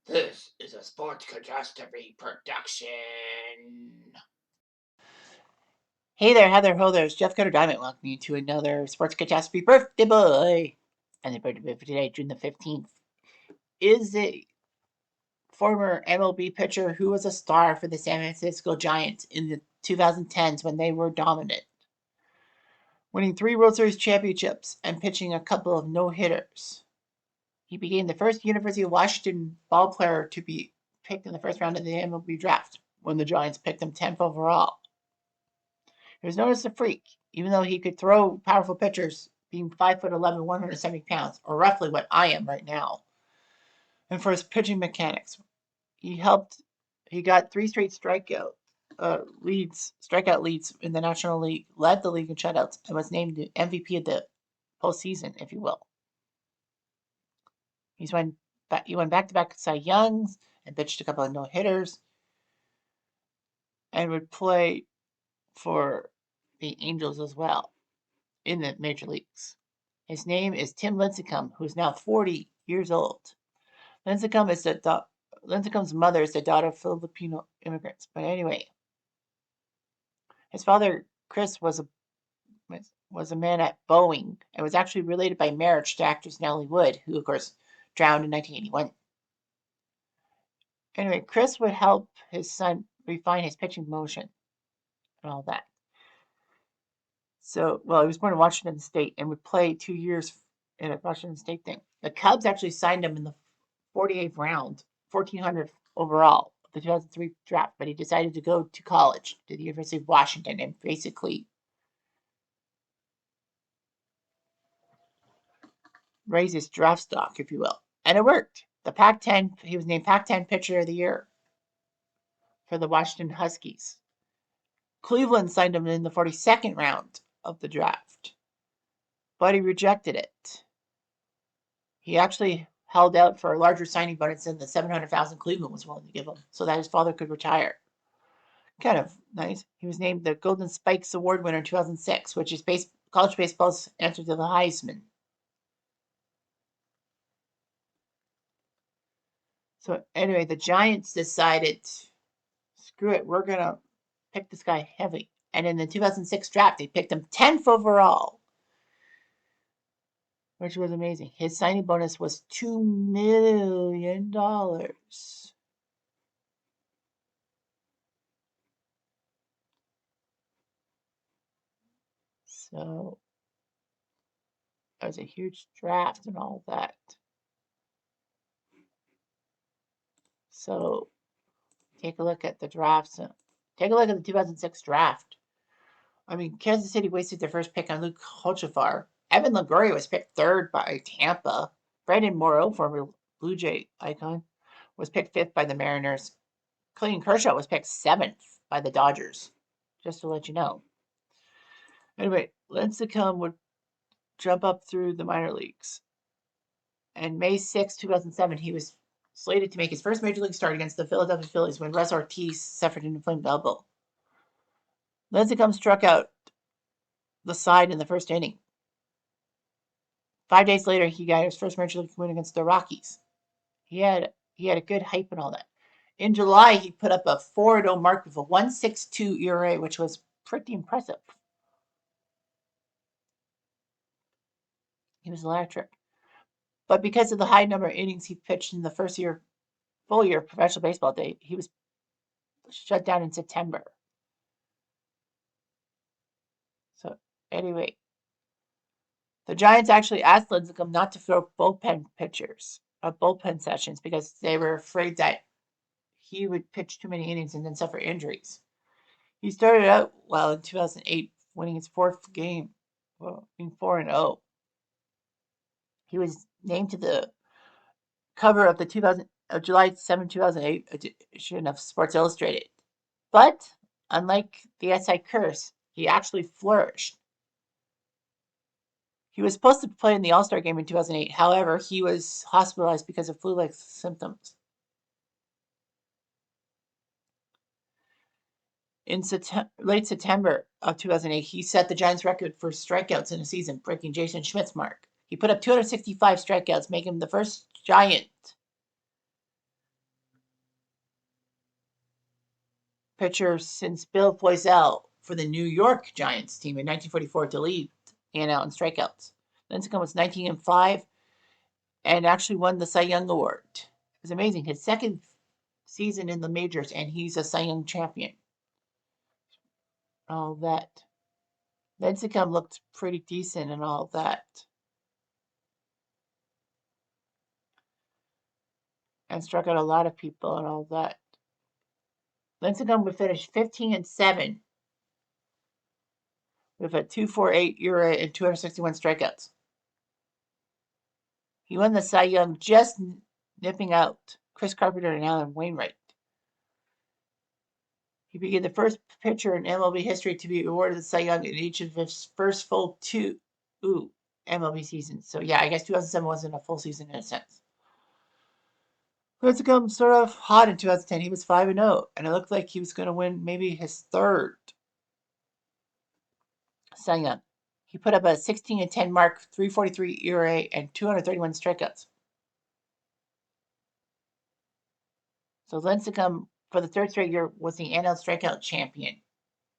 This is a Sports Catastrophe production. Hey there, Heather, ho there, it's Jeff Cutter Diamond. Welcome you to another Sports Catastrophe birthday boy. And the birthday boy for today, June the 15th, is a former MLB pitcher who was a star for the San Francisco Giants in the 2010s when they were dominant, winning 3 World Series championships and pitching a couple of no-hitters. He became the first University of Washington ball player to be picked in the first round of the MLB draft when the Giants picked him 10th overall. He was known as the Freak, even though he could throw powerful pitchers, being 5'11", 170 pounds, or roughly what I am right now. And for his pitching mechanics, he got 3 straight strikeout leads in the National League, led the league in shutouts, and was named the MVP of the postseason, if you will. He won back-to-back Cy Youngs and pitched a couple of no-hitters, and would play for the Angels as well in the major leagues. His name is Tim Lincecum, who is now 40 years old. Lincecum's mother is the daughter of Filipino immigrants. But anyway, his father, Chris, was a man at Boeing and was actually related by marriage to actress Natalie Wood, who, of course, drowned in 1981. Anyway, Chris would help his son refine his pitching motion and all that. So, well, he was born in Washington State and would play 2 years in a Washington State thing. The Cubs actually signed him in the 48th round, 1400th overall of the 2003 draft, but he decided to go to college, to the University of Washington, and basically raise his draft stock, if you will. And it worked. He was named Pac-10 Pitcher of the Year for the Washington Huskies. Cleveland signed him in the 42nd round of the draft, but he rejected it. He actually held out for a larger signing bonus than the $700,000 Cleveland was willing to give him, so that his father could retire. Kind of nice. He was named the Golden Spikes Award winner in 2006, which is college baseball's answer to the Heisman. So anyway, the Giants decided, screw it, we're gonna pick this guy heavy. And in the 2006 draft, they picked him 10th overall, which was amazing. His signing bonus was $2 million. So that was a huge draft and all that. So take a look at the drafts. Take a look at the 2006 draft. I mean, Kansas City wasted their first pick on Luke Hochevar. Evan Longoria was picked 3rd by Tampa. Brandon Morrow, former Blue Jay icon, was picked 5th by the Mariners. Clayton Kershaw was picked 7th by the Dodgers, just to let you know. Anyway, Lincecum would jump up through the minor leagues. And May 6, 2007, he was slated to make his first major league start against the Philadelphia Phillies when Russ Ortiz suffered an inflamed elbow. Lincecum struck out the side in the first inning. 5 days later, he got his first major league win against the Rockies. He had a good hype and all that. In July, he put up a 4-0 mark with a 1.62 ERA, which was pretty impressive. He was electric. But because of the high number of innings he pitched in the first full year of professional baseball, he was shut down in September. So anyway, the Giants actually asked Lincecum not to throw bullpen sessions because they were afraid that he would pitch too many innings and then suffer injuries. He started out well in 2008, winning his 4th game, being 4-0. He was named to the cover of the July 7, 2008 edition of Sports Illustrated. But unlike the SI curse, he actually flourished. He was supposed to play in the All-Star game in 2008. However, he was hospitalized because of flu-like symptoms. In late September of 2008, he set the Giants record for strikeouts in a season, breaking Jason Schmidt's mark. He put up 265 strikeouts, making him the first Giant pitcher since Bill Poisel for the New York Giants team in 1944 to lead the NL in strikeouts. Lincecum was 19-5 and actually won the Cy Young Award. It was amazing. His second season in the majors, and he's a Cy Young champion. All that. Lincecum looked pretty decent and all that. And struck out a lot of people and all that. Lincecum would finish 15-7 with a 2.48 ERA and 261 strikeouts. He won the Cy Young just nipping out Chris Carpenter and Alan Wainwright. He became the first pitcher in MLB history to be awarded the Cy Young in each of his first full two MLB seasons. So yeah, I guess 2007 wasn't a full season in a sense. Lincecum sort of hot in 2010. He was 5-0, and it looked like he was going to win maybe his third Cy Young. He put up a 16-10 mark, 3.43 ERA, and 231 strikeouts. So Lincecum, for the third straight year, was the NL strikeout champion,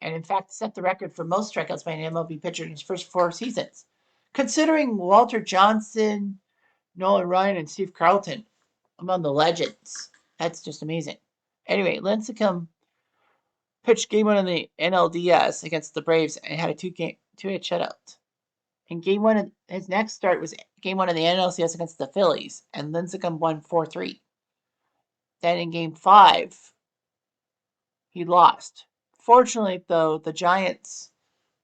and in fact set the record for most strikeouts by an MLB pitcher in his first 4 seasons. Considering Walter Johnson, Nolan Ryan, and Steve Carlton among the legends, that's just amazing. Anyway, Lincecum pitched Game 1 in the NLDS against the Braves and had a 2-hit shutout. In Game 1, his next start was Game 1 of the NLCS against the Phillies, and Lincecum won 4-3. Then in Game 5, he lost. Fortunately, though, the Giants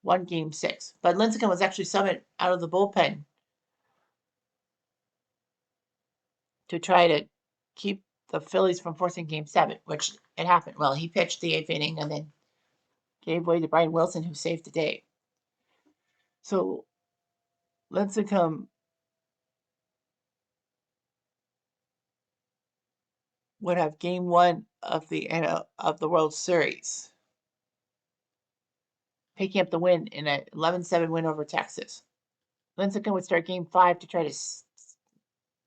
won Game 6. But Lincecum was actually summoned out of the bullpen to try to keep the Phillies from forcing Game 7, which it happened. Well, he pitched the 8th inning and then gave way to Brian Wilson, who saved the day. So Lincecum would have Game 1 of the World Series, picking up the win in an 11-7 win over Texas. Lincecum would start Game 5 to try to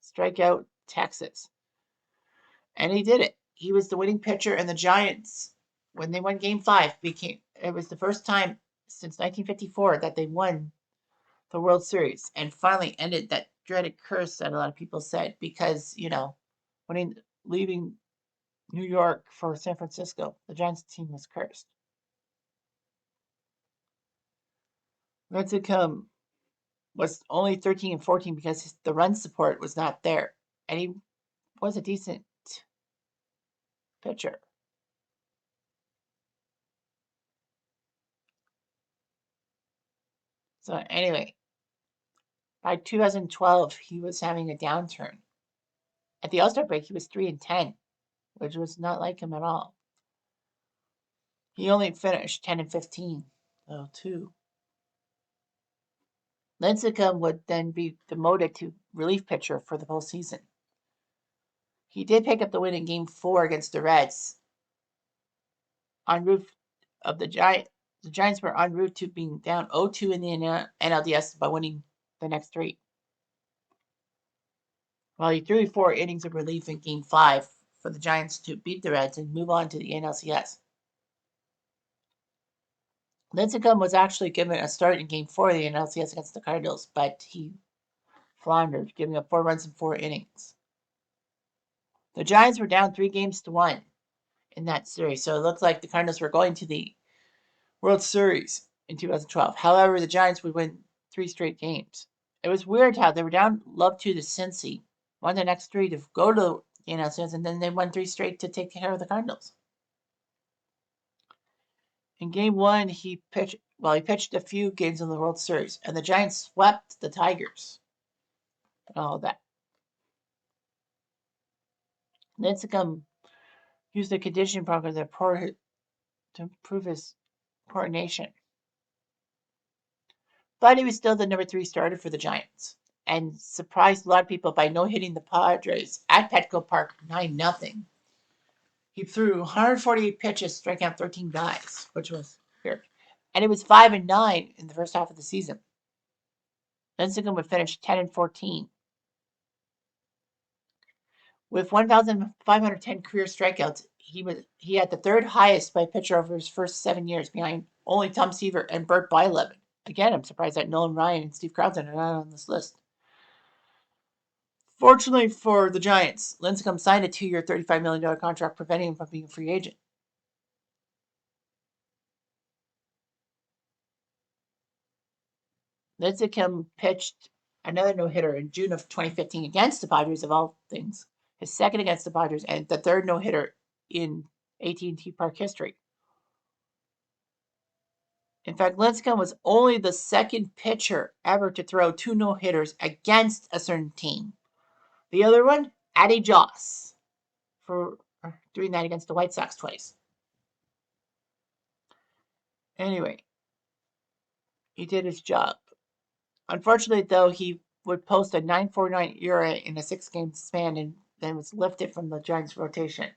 strike out Texas. And he did it. He was the winning pitcher, and the Giants, when they won Game 5, it was the first time since 1954 that they won the World Series and finally ended that dreaded curse that a lot of people said because, leaving New York for San Francisco, the Giants team was cursed. Lincecum was only 13-14 because the run support was not there, and he was a decent pitcher. So anyway, by 2012, he was having a downturn. At the All-Star break, he was 3-10, which was not like him at all. He only finished 10-15, though, too. Lincecum would then be demoted to relief pitcher for the whole season. He did pick up the win in Game 4 against the Reds. En route of the Giants were en route to being down 0-2 in the NLDS by winning the next 3. Well, he threw 4 innings of relief in Game 5 for the Giants to beat the Reds and move on to the NLCS. Lincecum was actually given a start in Game 4 of the NLCS against the Cardinals, but he floundered, giving up 4 runs in 4 innings. The Giants were down 3-1 in that series, so it looked like the Cardinals were going to the World Series in 2012. However, the Giants would win 3 straight games. It was weird how they were down love 2 to Cincy, won the next 3 to go to the NLCS, and then they won 3 straight to take care of the Cardinals. In Game 1, he pitched a few games in the World Series, and the Giants swept the Tigers and all of that. Lincecum used the conditioning program to improve his coordination. But he was still the number 3 starter for the Giants and surprised a lot of people by no-hitting the Padres at Petco Park 9-0. He threw 148 pitches, striking out 13 guys, which was weird. And it was 5-9 in the first half of the season. Lincecum would finish 10-14. With 1,510 career strikeouts, he had the third highest by pitcher over his first 7 years, behind only Tom Seaver and Burt Blyleven. Again, I'm surprised that Nolan Ryan and Steve Carlton are not on this list. Fortunately for the Giants, Lincecum signed a 2-year, $35 million contract, preventing him from being a free agent. Lincecum pitched another no-hitter in June of 2015 against the Padres, of all things. His second against the Padres, and the third no-hitter in AT&T Park history. In fact, Lincecum was only the second pitcher ever to throw 2 no-hitters against a certain team. The other one, Addie Joss, for doing that against the White Sox twice. Anyway, he did his job. Unfortunately, though, he would post a 9.49 ERA in a 6-game span and then was lifted from the Giants' rotation.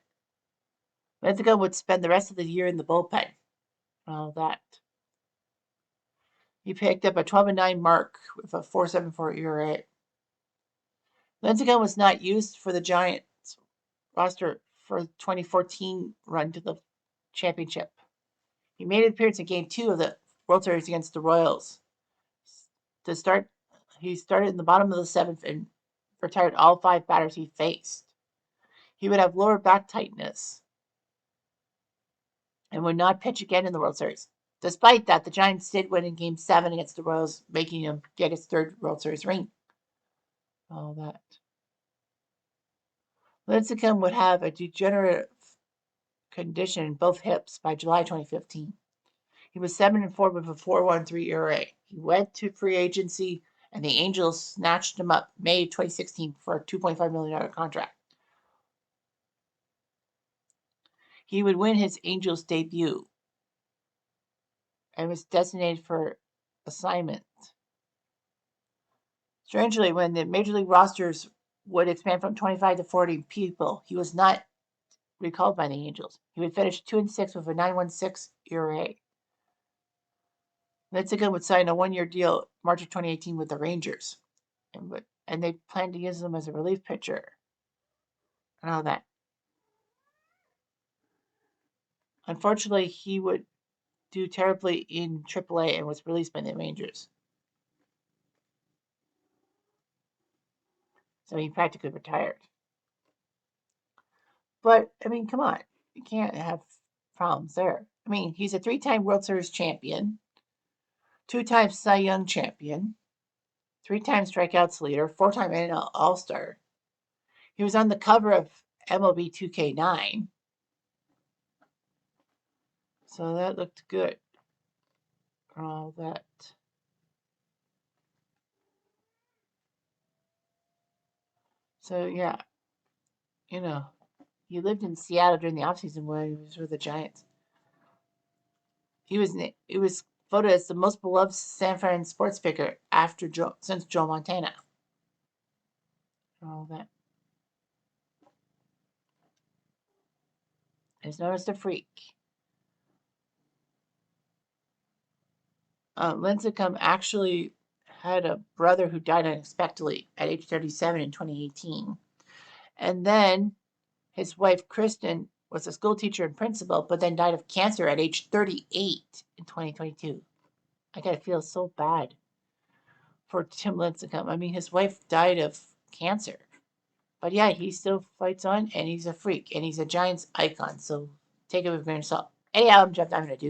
Lincecum would spend the rest of the year in the bullpen. All that. He picked up a 12-9 mark with a 4.74 ERA. Lincecum was not used for the Giants roster for the 2014 run to the championship. He made an appearance in Game 2 of the World Series against the Royals. To start, he started in the bottom of the 7th and retired all 5 batters he faced. He would have lower back tightness and would not pitch again in the World Series. Despite that, the Giants did win in Game 7 against the Royals, making him get his 3rd World Series ring. All that. Lincecum would have a degenerative condition in both hips by July 2015. He was 7-4 with a 4.13 ERA. He went to free agency, and the Angels snatched him up May 2016 for a $2.5 million contract. He would win his Angels debut and was designated for assignment. Strangely, when the Major League rosters would expand from 25 to 40 people, he was not recalled by the Angels. He would finish 2-6 with a 9.16 ERA. Lincecum would sign a 1-year deal March of 2018 with the Rangers, and they planned to use him as a relief pitcher and all that. Unfortunately, he would do terribly in AAA and was released by the Rangers. So he practically retired. But, I mean, come on. You can't have problems there. I mean, he's a 3-time World Series champion, 2-time Cy Young champion, 3-time strikeouts leader, 4-time NL All-Star. He was on the cover of MLB 2K9. So that looked good. All that. So, yeah. You know, he lived in Seattle during the offseason when he was with the Giants. He was voted as the most beloved San Fran sports figure since Joe Montana. All that. He's known as the Freak. Lincecum actually had a brother who died unexpectedly at age 37 in 2018. And then his wife, Kristen, was a school teacher and principal, but then died of cancer at age 38 in 2022. I gotta feel so bad for Tim Lincecum. I mean, his wife died of cancer. But yeah, he still fights on, and he's a freak, and he's a Giants icon, so take it with a grain of salt. Anyhow, I'm Jeff. I'm going to do